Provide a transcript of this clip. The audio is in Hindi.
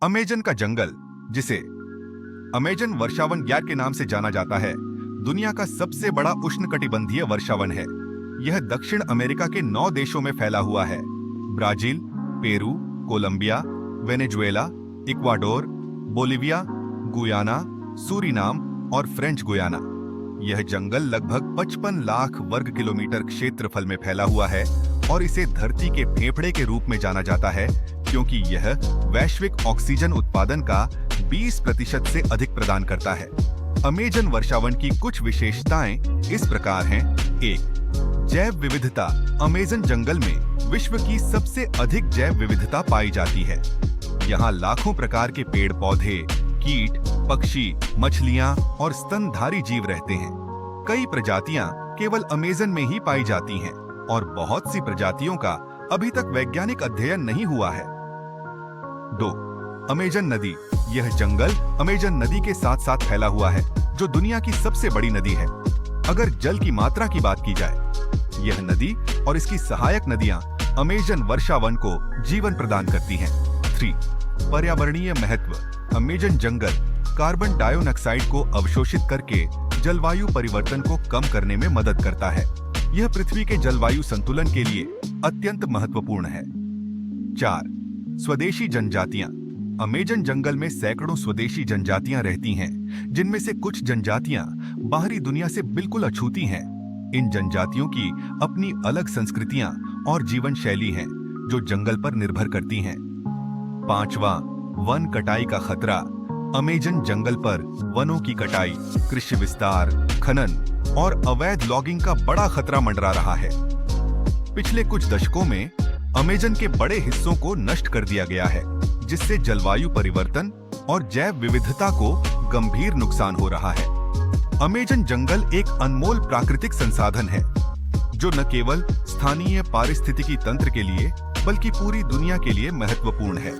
अमेजन का जंगल, जिसे अमेजन वर्षावन गैर के नाम से जाना जाता है, दुनिया का सबसे बड़ा उष्णकटिबंधीय वर्षावन है। यह दक्षिण अमेरिका के 9 देशों में फैला हुआ है: Brazil, Peru, Colombia, Venezuela, Ecuador, Bolivia, Guyana, Suriname और फ्रेंच गुयाना। यह जंगल लगभग 55 लाख वर्ग किलोमीटर क्षेत्रफल में फैला हुआ है और इसे धरती के फेफड़े के रूप में जाना जाता है क्योंकि यह वैश्विक ऑक्सीजन उत्पादन का 20% से अधिक प्रदान करता है। अमेजन वर्षावन की कुछ विशेषताएं इस प्रकार हैं। 1. जैव विविधता। अमेजन जंगल में विश्व की सबसे अधिक जैव विविधता पाई जाती है। यहाँ लाखों प्रकार के पेड़ पौधे, कीट, पक्षी, मछलियाँ और स्तनधारी जीव रहते हैं। कई प्रजातियाँ केवल अमेजन में ही पाई जाती हैं और बहुत सी प्रजातियों का अभी तक वैज्ञानिक अध्ययन नहीं हुआ है। 2. अमेजन नदी। यह जंगल अमेजन नदी के साथ साथ फैला हुआ है, जो दुनिया की सबसे बड़ी नदी है। अगर जल की मात्रा की बात की जाए, यह नदी और इसकी सहायक नदियां अमेजन वर्षावन को जीवन प्रदान करती हैं। 3. पर्यावरणीय महत्व। अमेजन जंगल कार्बन डाइऑक्साइड को अवशोषित करके जलवायु परिवर्तन को कम करने में मदद करता है। यह पृथ्वी के जलवायु संतुलन के लिए अत्यंत महत्वपूर्ण है। 4. स्वदेशी जनजातियां। अमेजन जंगल में सैकड़ों स्वदेशी जनजातियां रहती हैं, जिनमें से कुछ जनजातियां बाहरी दुनिया से बिल्कुल अछूती हैं। इन जनजातियों की अपनी अलग संस्कृतियां और जीवन शैली हैं, जो जंगल पर निर्भर करती हैं। 5वां, वन कटाई का खतरा। अमेजन जंगल पर वनों की कटाई, कृषि विस्तार, खनन और अवैध लॉगिंग का बड़ा खतरा मंडरा रहा है। पिछले कुछ दशकों में अमेजन के बड़े हिस्सों को नष्ट कर दिया गया है, जिससे जलवायु परिवर्तन और जैव विविधता को गंभीर नुकसान हो रहा है। अमेजन जंगल एक अनमोल प्राकृतिक संसाधन है, जो न केवल स्थानीय पारिस्थितिकी तंत्र के लिए बल्कि पूरी दुनिया के लिए महत्वपूर्ण है।